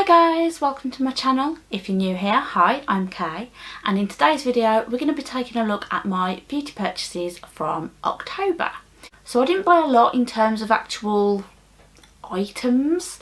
Hi guys, welcome to my channel. If you're new here, hi, I'm Kay, and in today's video we're going to be taking a look at my beauty purchases from October. So I didn't buy a lot in terms of actual items.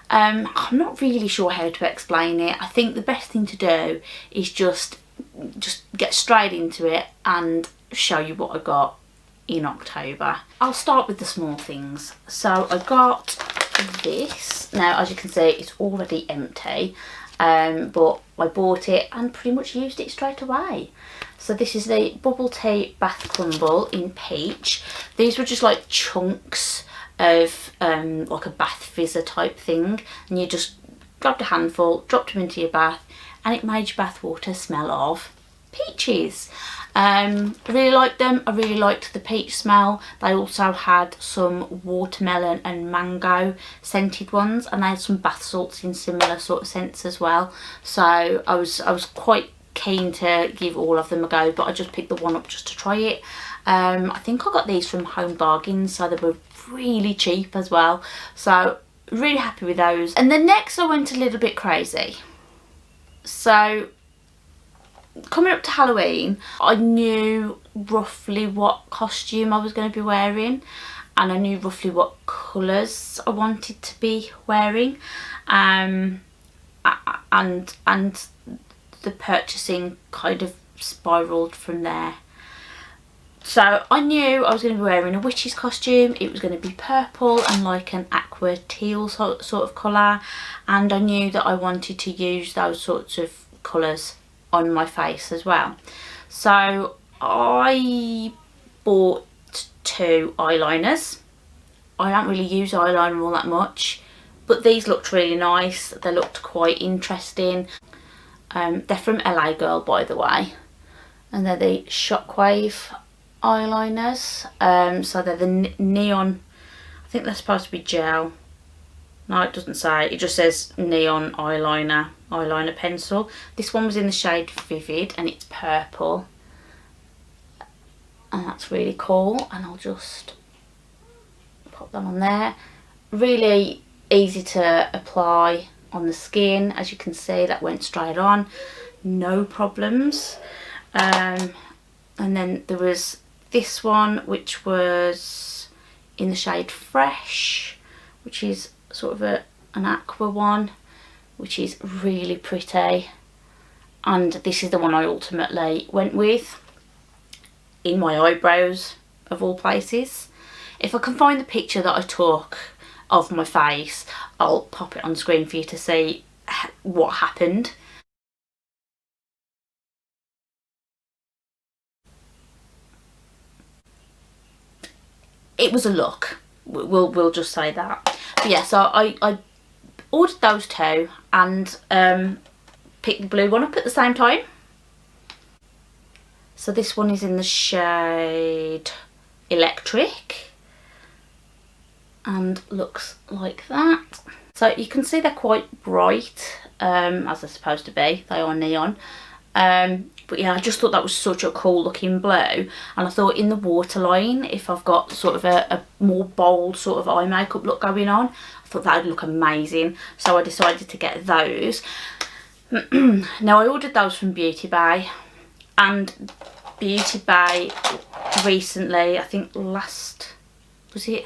I'm not really sure how to explain it. I think the best thing to do is just get straight into it and show you what I got in October. I'll start with the small things. So I got this. Now as you can see it's already empty, but I bought it and pretty much used it straight away. So this is the Bubble Tea Bath Crumble in Peach. These were just like chunks of like a bath fizzer type thing, and you just grabbed a handful, dropped them into your bath, and it made your bath water smell of peaches. I really liked them. I really liked the peach smell. They also had some watermelon and mango scented ones, and they had some bath salts in similar sort of scents as well. So I was quite keen to give all of them a go, but I just picked the one up just to try it. I think I got these from Home Bargains, so they were really cheap as well. So really happy with those. And then next I went a little bit crazy. So coming up to Halloween, I knew roughly what costume I was going to be wearing, and I knew roughly what colours I wanted to be wearing, and the purchasing kind of spiralled from there. So I knew I was going to be wearing a witch's costume. It was going to be purple and like an aqua teal sort of colour, and I knew that I wanted to use those sorts of colours on my face as well. So I bought 2 eyeliners. I don't really use eyeliner all that much, but these looked really nice. They looked quite interesting. They're from LA Girl, by the way, and they're the Shockwave eyeliners. So they're the neon, I think they're supposed to be gel. No, it doesn't say, it just says neon eyeliner pencil. This one was in the shade Vivid and it's purple, and that's really cool, and I'll just pop that on there. Really easy to apply on the skin. As you can see, that went straight on, no problems. And then there was this one which was in the shade Fresh, which is sort of an aqua one, which is really pretty, and this is the one I ultimately went with in my eyebrows of all places. If I can find the picture that I took of my face, I'll pop it on screen for you to see what happened. It was a look, we'll just say that. But yeah, so I ordered those 2 and picked the blue one up at the same time. So this one is in the shade Electric and looks like that. So you can see they're quite bright, as they're supposed to be. They are neon. But yeah, I just thought that was such a cool looking blue, and I thought in the waterline, if I've got sort of a more bold sort of eye makeup look going on, I thought that would look amazing. So I decided to get those. Now I ordered those from Beauty Bay, and Beauty Bay recently, I think last, was it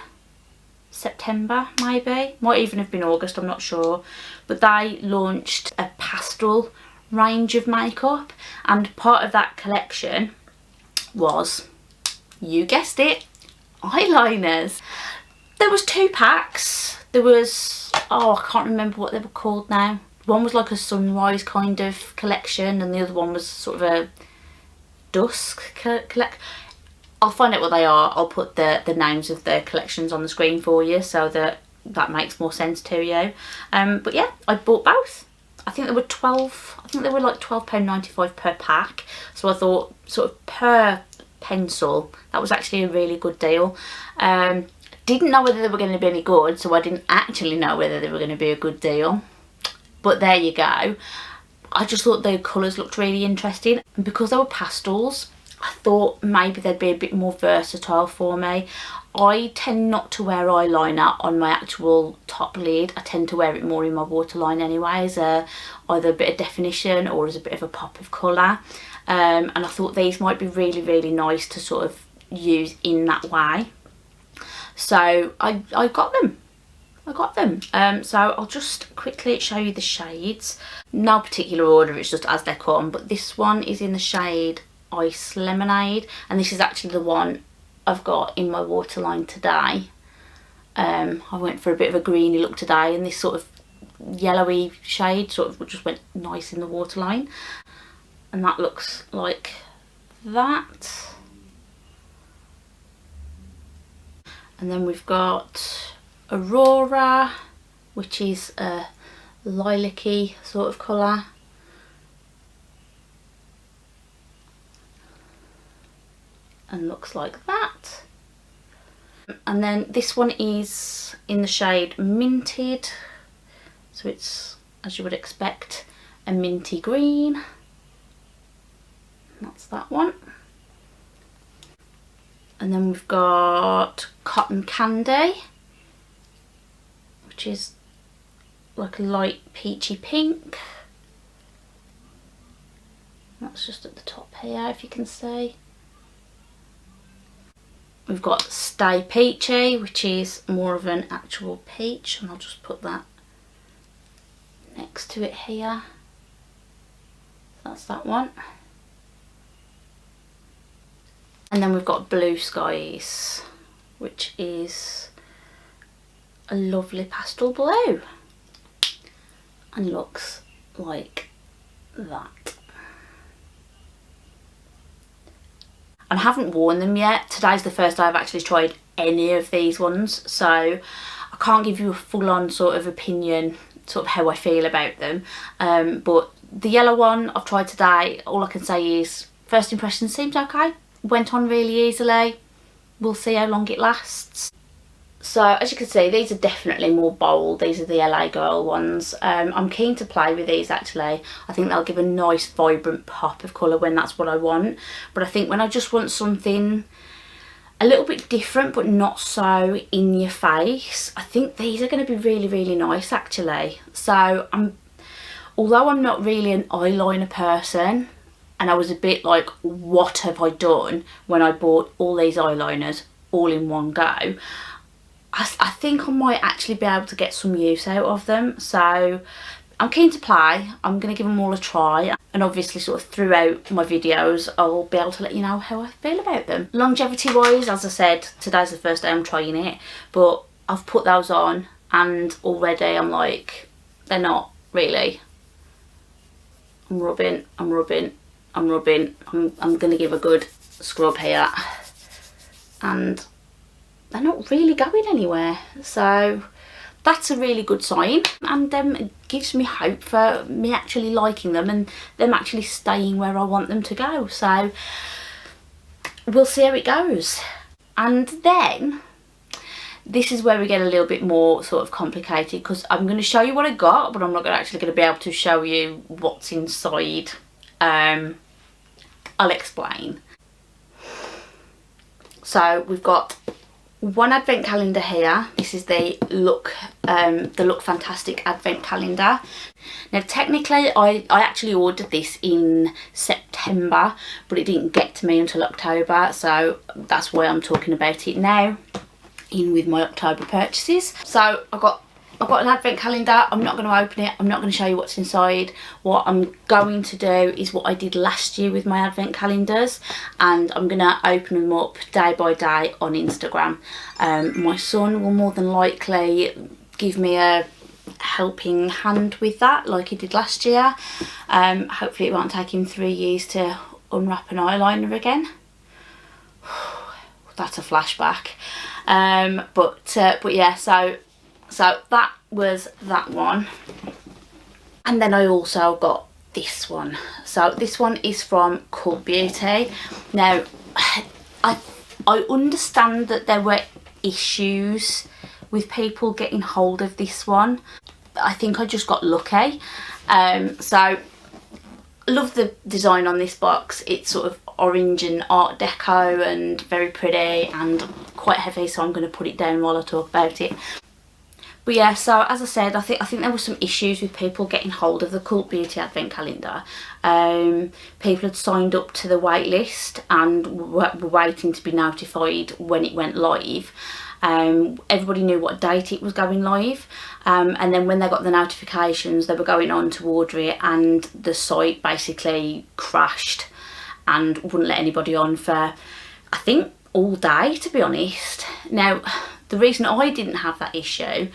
September maybe? Might even have been August, I'm not sure. But they launched a pastel range of makeup, and part of that collection was, you guessed it, eyeliners. There was 2 packs. There was, oh, I can't remember what they were called now. One was like a sunrise kind of collection, and the other one was sort of a dusk collect. I'll find out what they are. I'll put the names of the collections on the screen for you, so that makes more sense to you. But yeah, I bought both. I think they were like £12.95 per pack. So I thought, sort of per pencil, that was actually a really good deal. Didn't know whether they were going to be any good, so I didn't actually know whether they were going to be a good deal. But there you go. I just thought the colours looked really interesting, and because they were pastels, I thought maybe they'd be a bit more versatile for me. I tend not to wear eyeliner on my actual top lid. I tend to wear it more in my waterline anyway, as either a bit of definition or as a bit of a pop of colour. And I thought these might be really, really nice to sort of use in that way. So I got them. So I'll just quickly show you the shades. No particular order, it's just as they come. But this one is in the shade Ice Lemonade, and this is actually the one I've got in my waterline today. I went for a bit of a greeny look today, and this sort of yellowy shade sort of just went nice in the waterline, and that looks like that. And then we've got Aurora, which is a lilac-y sort of colour. And looks like that. And then this one is in the shade Minted, so it's, as you would expect, a minty green. That's that one. And then we've got Cotton Candy, which is like a light peachy pink. That's just at the top here, if you can see. We've got Stay Peachy, which is more of an actual peach, and I'll just put that next to it here. That's that one. And then we've got Blue Skies, which is a lovely pastel blue and looks like that. And I haven't worn them yet. Today's the first day I've actually tried any of these ones, so I can't give you a full-on sort of opinion, sort of how I feel about them. But the yellow one I've tried today, all I can say is first impression seems okay. Went on really easily. We'll see how long it lasts. So as you can see, these are definitely more bold. These are the LA Girl ones. I'm keen to play with these actually. I think they'll give a nice vibrant pop of colour when that's what I want. But I think when I just want something a little bit different but not so in your face, I think these are going to be really, really nice actually. So although I'm not really an eyeliner person, and I was a bit like, what have I done when I bought all these eyeliners all in one go, I think I might actually be able to get some use out of them. So I'm keen to play. I'm going to give them all a try, and obviously sort of throughout my videos I'll be able to let you know how I feel about them. Longevity wise, as I said, today's the first day I'm trying it, but I've put those on and already I'm like, they're not really. I'm rubbing. I'm going to give a good scrub here, and they're not really going anywhere. So that's a really good sign, and it gives me hope for me actually liking them and them actually staying where I want them to go. So we'll see how it goes. And then this is where we get a little bit more sort of complicated, because I'm going to show you what I got, but I'm not actually going to be able to show you what's inside. I'll explain. So we've got one advent calendar here. This is the Look Fantastic advent calendar. Now technically I actually ordered this in September, but it didn't get to me until October, so that's why I'm talking about it now, in with my October purchases. So I've got an advent calendar. I'm not going to open it. I'm not going to show you what's inside. What I'm going to do is what I did last year with my advent calendars, and I'm going to open them up day by day on Instagram. My son will more than likely give me a helping hand with that like he did last year. Hopefully it won't take him 3 years to unwrap an eyeliner again. That's a flashback. But yeah, so that was that one. And then I also got this one. So this one is from Cult Beauty. Now I understand that there were issues with people getting hold of this one. I think I just got lucky. So I love the design on this box. It's sort of orange and art deco and very pretty and quite heavy, so I'm going to put it down while I talk about it. But yeah, so as I said, I think there were some issues with people getting hold of the Cult Beauty Advent Calendar. People had signed up to the wait list and were waiting to be notified when it went live. Everybody knew what date it was going live, and then when they got the notifications, they were going on to order it, and the site basically crashed and wouldn't let anybody on for, I think, all day, to be honest. Now, the reason I didn't have that issue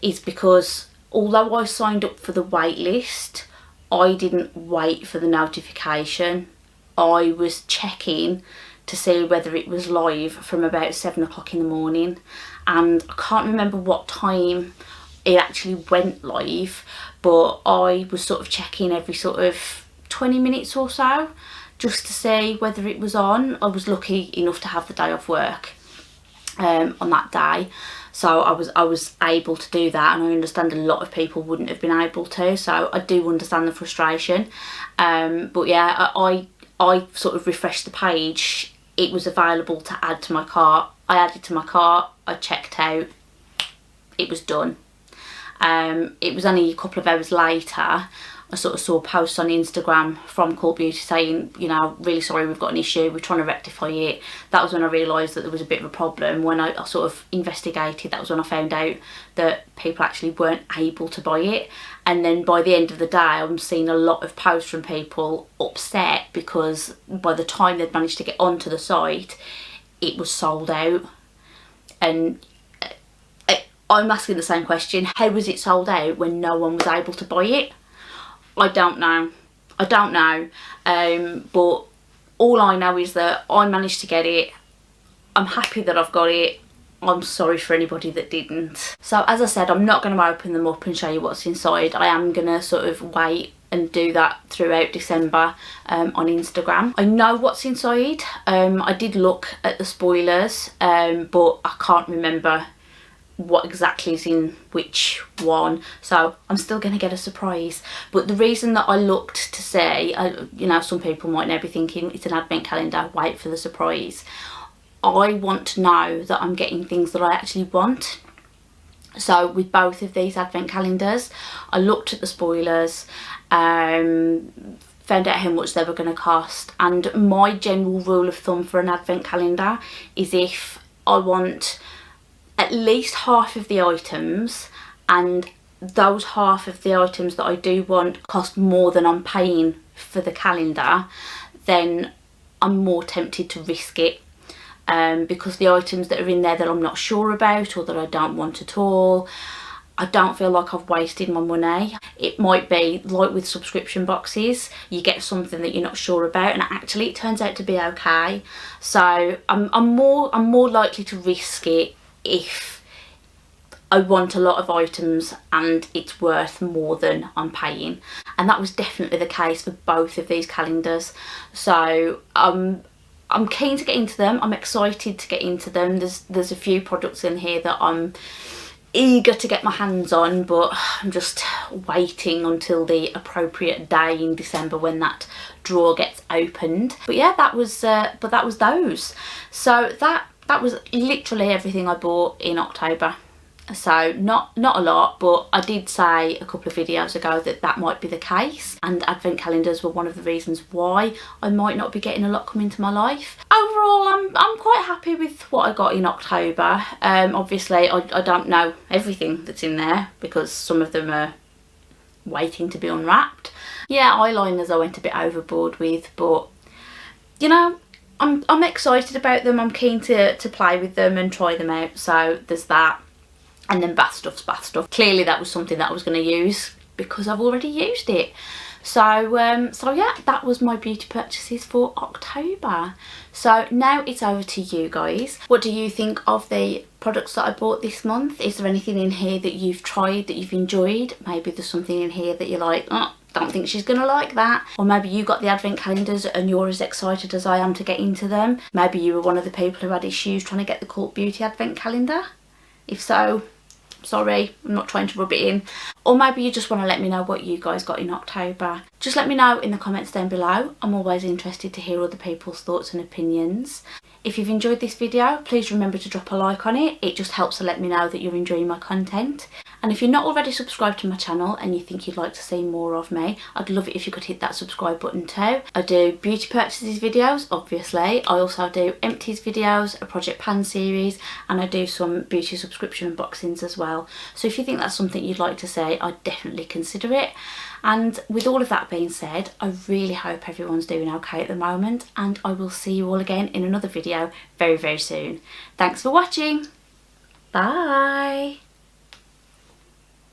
is because although I signed up for the wait list, I didn't wait for the notification. I was checking to see whether it was live from about 7 o'clock in the morning, and I can't remember what time it actually went live, but I was sort of checking every sort of 20 minutes or so just to see whether it was on. I was lucky enough to have the day off work on that day, so I was able to do that, and I understand a lot of people wouldn't have been able to, so I do understand the frustration. But yeah, I sort of refreshed the page. It was available to add to my cart. I added to my cart, I checked out, it was done. It was only a couple of hours later I sort of saw posts on Instagram from Cult Beauty saying, you know, really sorry, we've got an issue, we're trying to rectify it. That was when I realised that there was a bit of a problem. When I sort of investigated, that was when I found out that people actually weren't able to buy it. And then by the end of the day, I'm seeing a lot of posts from people upset because by the time they'd managed to get onto the site, it was sold out. And I'm asking the same question, how was it sold out when no one was able to buy it? I don't know. I don't know. But all I know is that I managed to get it. I'm happy that I've got it. I'm sorry for anybody that didn't. So as I said, I'm not going to open them up and show you what's inside. I am going to sort of wait and do that throughout December on Instagram. I know what's inside. I did look at the spoilers, but I can't remember what exactly is in which one, so I'm still going to get a surprise. But the reason that I looked to see, you know, some people might now be thinking it's an advent calendar, wait for the surprise. I want to know that I'm getting things that I actually want. So with both of these advent calendars, I looked at the spoilers, found out how much they were going to cost, and my general rule of thumb for an advent calendar is if I want at least half of the items, and those half of the items that I do want cost more than I'm paying for the calendar, then I'm more tempted to risk it, because the items that are in there that I'm not sure about or that I don't want at all, I don't feel like I've wasted my money. It might be like with subscription boxes, you get something that you're not sure about and actually it turns out to be okay. So I'm more likely to risk it if I want a lot of items and it's worth more than I'm paying, and that was definitely the case for both of these calendars. So I'm keen to get into them. I'm excited to get into them. There's a few products in here that I'm eager to get my hands on, but I'm just waiting until the appropriate day in December when that drawer gets opened. But yeah, that was those. So that was literally everything I bought in October. So not a lot, but I did say a couple of videos ago that that might be the case, and advent calendars were one of the reasons why I might not be getting a lot come into my life. Overall, I'm quite happy with what I got in October. Obviously I don't know everything that's in there because some of them are waiting to be unwrapped. Yeah, eyeliners I went a bit overboard with, but you know, I'm excited about them. I'm keen to play with them and try them out, so there's that. And then bath stuff's bath stuff. Clearly that was something that I was going to use because I've already used it. So so yeah, that was my beauty purchases for October. So now it's over to you guys. What do you think of the products that I bought this month? Is there anything in here that you've tried, that you've enjoyed? Maybe there's something in here that you're like, oh, don't think she's gonna like that. Or maybe you got the advent calendars and you're as excited as I am to get into them. Maybe you were one of the people who had issues trying to get the Cult Beauty advent calendar. If so, Sorry, I'm not trying to rub it in. Or maybe you just want to let me know what you guys got in October. Just let me know in the comments down below. I'm always interested to hear other people's thoughts and opinions. If you've enjoyed this video, please remember to drop a like on it. It just helps to let me know that you're enjoying my content. And if you're not already subscribed to my channel and you think you'd like to see more of me, I'd love it if you could hit that subscribe button too. I do beauty purchases videos, obviously. I also do empties videos, a project pan series, and I do some beauty subscription unboxings as well. So if you think that's something you'd like to see, I'd definitely consider it. And with all of that being said, I really hope everyone's doing okay at the moment, and I will see you all again in another video very, very soon. Thanks for watching. Bye.